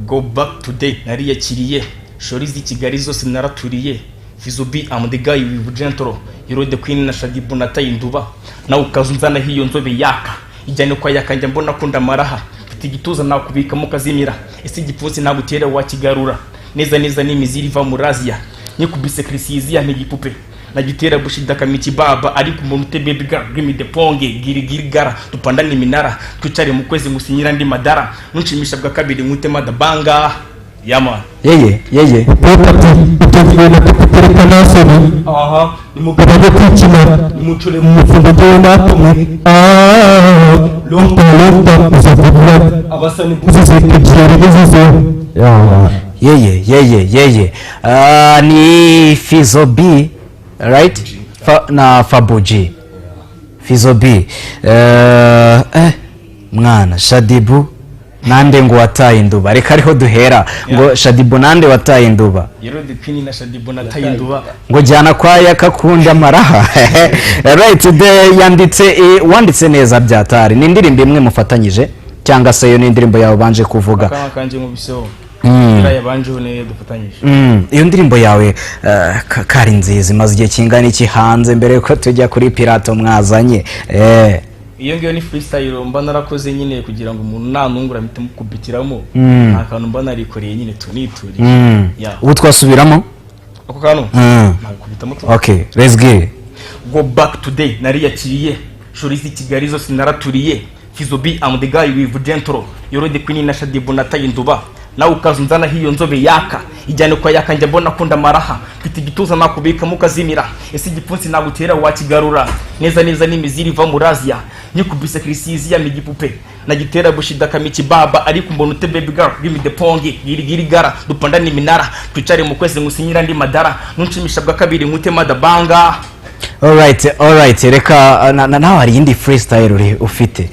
Go back today nariyakiriye shori z'i Kigali zose naraturiye Fizo B am the guy with gentle Hero the queen na Shadibu nataye induba nawe ukazunzana hiyo nzobe yaka ijyane kwa yakanja mbona kunda maraha mfite igituza nakubika mu kazimira ese igipfunsi nagutera wakigarura neza neza n'imiziri va mu Razia nikubise Chrisizia n'igipupe nagitera bushida kamiki baba ariko umuntu te baby girl give me the ponge giri gara tupandane iminara twicare mu kwezi musinyira ndi madara nunshimisha bwa kabiri nkute madabanga yama yeye Tereka nasoni aha nimugabanye kwikina nimutule mu mufundo de natumwe lonta uzavugura abasani uzizekejere bizizo yeye ni Fizo B right na Fabuji Fizo B mwana Shadibu nande ngo wataye induba reka ariho duhera ngo Shadibu nande wataye induba Hero the queen na Shadibu nataye induba ngo jyana kwa yakakunda maraha right today wanditse neza byatari ni indirimbo imwe mufatanyije cyangwa se yo ni indirimbo yawe banje kuvuga kanje mu biseho yabanje ne dufatanyije iyo ndirimbo yawe kari nziza imaze igihe kingana iki hanze mbere yuko tujya kuri Pirato mwazanye iyo ngiyo ni freestyle mba narakoze nyine kugira ngo umuntu nanungura mpite mukubitiramo akantu mba narikoreye nyine tunituriye ubu twasubiramo ako kantu nakubitamo okay let's go back today nariyakiriye shori z'i Kigali zose naraturiye Fizo B am the guy with gentle Hero the queen na Shadibu nataye induba nawe ukazunzana hiyo nzobe yaka ijyane kwa yakanja mbona kunda maraha mfite igituza nakubika mu kazimira ese igipfunsi nagutera wakigarura neza neza n'imiziri va mu Razia nikubise Chrisizia n'igipupe nagitera bushida kamiki baba ariko mbona ute baby girl give me the ponge giri gara dupandane iminara twicare mu kwezi musinyira ndi madara nunshimisha bwa kabiri nkute madabanga alright reka nawe hari indi freestyle ufite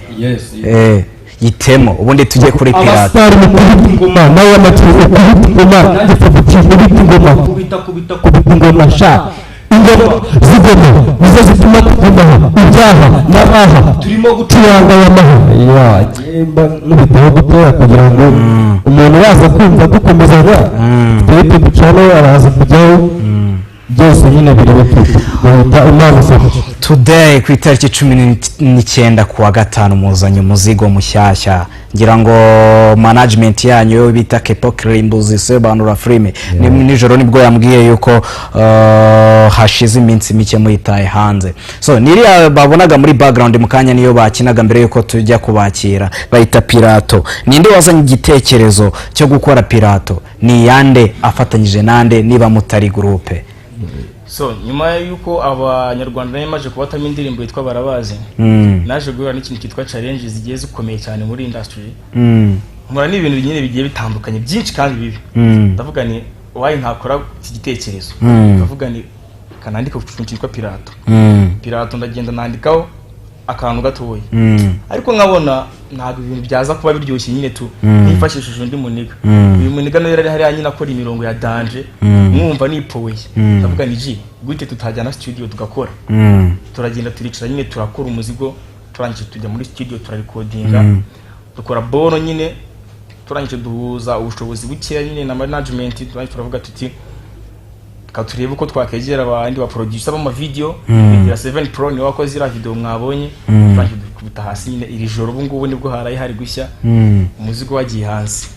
yitemo ubundi tujye kuri Pirato abasitari mu kubita ingoma nawe amacuruzi kubita ingoma gifubukije kubita ingoma kubita ingoma sha ingoma zigoma nizo zituma tuguma ibyaha n'abaha turimo gucuranga y'amaha yemba n'ibitabo gutoya kugira ngo umuntu yaza kumva dukomezanya twite ducane araza kujyaho byose nyine biri bifite bahita Imana isoko today ku itariki 19 kuwa gatanu muzanye umuzigo mushyashya ngira ngo management yanyu bita Kepokri Mbuzi Sebanura Frame nijoro nibwo yambwiye yuko hashize iminsi mike muyitaye hanze so niriya babonaga muri background mukanya niyo bakinaga mbere yuko tujya kubakira bayita Pirato ninde wazanye igitekerezo cyo gukora Pirato ni yande afatanyije nande niba mutari groupe so nyuma yuko abanyarwanda nemaje kubatamo indirimbo yitwa barabazi naje guhura n'ikintu kitwa challenges zigiye zikomeye cyane muri industry mura ni ibintu nyine bigiye bitandukanye byinshi kandi bibi ndavuga ni wayi ntakora iki gitekerezo ndavuga ni kanandika ku kintu cyitwa Pirato ndagenda nandikaho akantu gatoye ariko nkabona ntabwo ibintu byaza kuba biryoshye nyine tu nifashishije undi muniga uyu muniga no yari hari nyine akora imirongo ya danje mwumva nipowe ndavuga ni ji gute tutajyana studio tugakora turagenda turicara nyine turakora umuzigo turangije tujya muri studio turarecordinga dukora bono nyine turangije duhuza ubushobozi bukeya nyine na management turangije turavuga tuti turebe uko twakegera abandi ba producer b'ama video ya 7 Pro ni wakoze ira video mwabonye turangije dukubita hasi nyine iri joro ubu ngubu nibwo haraye hari gushya umuzigo wagiye hanze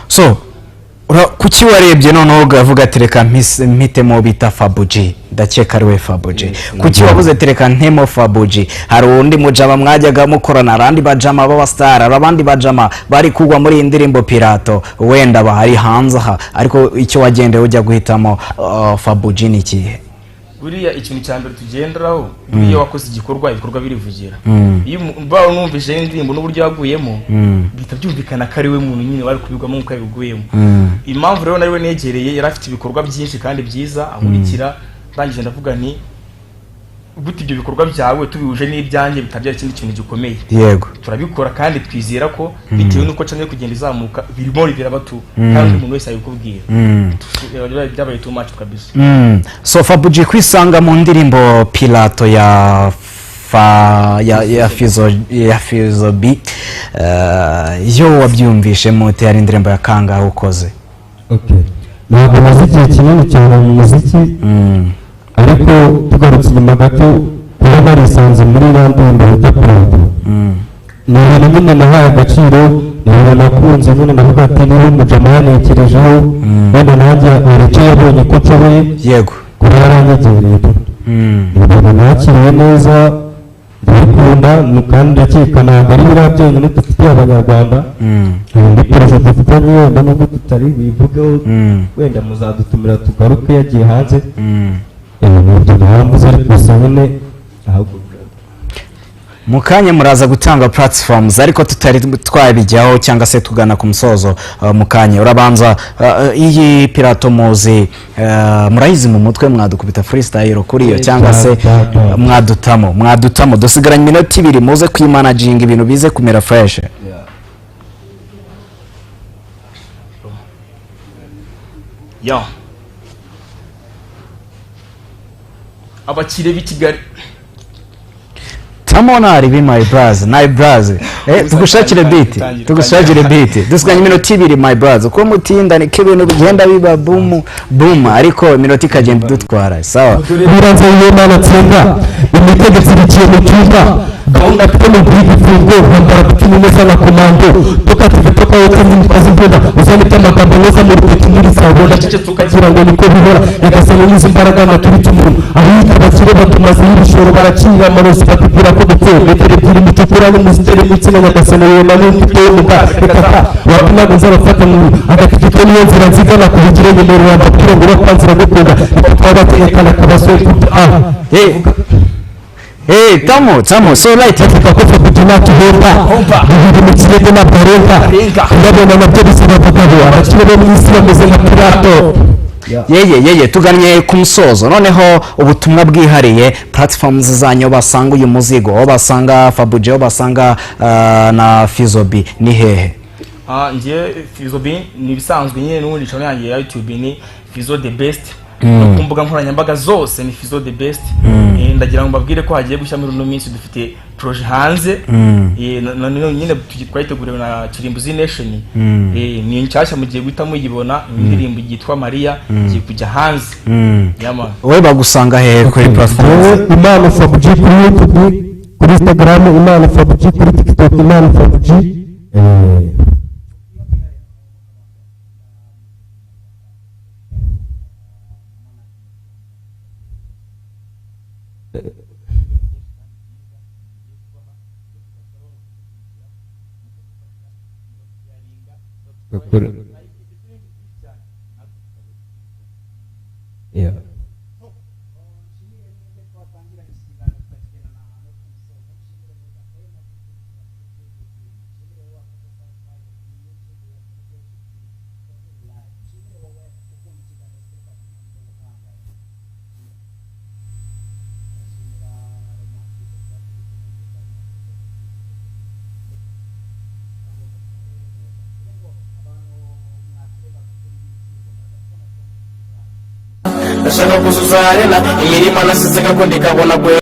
so kuki warebye noneho ugavuga tereka mpitemo bita Fabuji ndakeka ari we Fabuji kuki wabuze tereka ntemo Fabuji hari undi mujama mwajyaga mukorana abandi bajama b'abastar abandi bajama bari kugwa muri indirimbo Pirato wenda bahari hanze aha ariko icyo wagendeye ujya guhitamo Fabuji ni kihe buriya ikintu cyambere tugenderaho iyo wakoze ibikorwa birivugira iyo bawo numvise indirimbo n'uburyo yaguyemo bita byumvikana kari we muntu nyine bari kubigwamo uko yabiguyemo impamvu rero nari we negereye yari afite ibikorwa byinshi kandi byiza amurikira ndangije ndavuga nti gute ibyo bikorwa byawe tubihuje n'ibyanjye bitabyara ikindi kintu gikomeye yego turabikora kandi twizera ko bitewe nuko cyane kugenda izamuka birimo birabatu kandi umuntu wese ayikubwira byabaye too much kabisa so Fabuji kwisanga mu ndirimbo Pirato ya ya Fizo B yo wabyumvishemo ute ari indirimbo ya kangahe ukoze? Ntabwo maze igihe kinini cyane mu muziki ariko tugarutse inyuma gato kuba narisanze muri ya ndirimbo ya Prado ni ibintu nyine nahaye agaciro, ni ibintu nakunze nyine navuga ati niba umujama yanekerejeho wenda nanjye hari icyo yabonye ko nshoboye yego kuba yaranyegereye ni ibintu nakiriye neza ndabikunda kandi ndakeka ntabwo ari biriya byonyine dufitiye abanyarwanda indi poroje dufitanye wenda nubwo tutari bivugeho wenda muzadutumira tugaruke yagiye hanze ibyo ntahambuze ariko gusa nyine ahubwo mu kanya muraza gutanga platforms ariko tutari twabijyaho cyangwa se tugana ku musozo. Mu kanya urabanza iyi Pirato muzi murayizi mu mutwe mwadukubita freestyle kuri iyo cyangwa se mwadutamo dusigaranye iminota 2 muze kwimanaging ibintu bize kumera fresh. Yo abakire b'Ikigali Tamonari be my brother tugushakire beat dusiganye iminota 2 my brother ko mutinda ni kibintu bigenda biba boom ariko iminota ikagenda dutwara sawa biranze y'Imana tsenga imitegeko bikiye mu cyumba gahunda twene bw'ifungo bambara bituma neza na komando tukatuvuka wote mu kazimbona uzanita amagambo neza mu rubuto muri sabona tukagira ngo niko bihora yagasana n'izi imbaraga na turi tumuntu ahita bakire batumaze y'ibishoro barakira amarozi batubwira ko dutse metere biri mutukura n'umuziteri mwitsina yagasana yema n'umutwe w'umuga rekata wapima ngo zarafata mu agategeko niyo nzira nzigana kubigira nyemero wambakira ngo bakwanzira gukunda twabategekana kabaso Tamo so right tukakofa kutuna tuhomba ndi mukirego na barenga ndabona nabyo bisaba kugabo abakire bo mwisi bameze nka Pirato yeye tuganye ku musozo noneho ubutumwa bwihariye platforms zanyo basanga uyu muzigo basanga Fabujo basanga na Fizo B ni hehe? Ngiye Fizo B ni bisanzwe nyine n'ubundi channel yanjye ya YouTube ni Fizo the best ku mbuga nkoranyambaga zose ni Fizo the best. Ndagira ngo mbabwire ko hagiye gushya muri no minsi dufite projet hanze nyine twayiteguriwe na Kirimbuzi Nation ni nshyashya mugiye guhita muyibona indirimbo yitwa Maria igiye kujya hanze yama wowe bagusanga hehe kuri platform? Imana Fabuji kuri YouTube kuri Instagram Imana Fabuji kuri TikTok Imana Fabuji Ndashaka kuzuza arena imirima nasize gakondo ikabona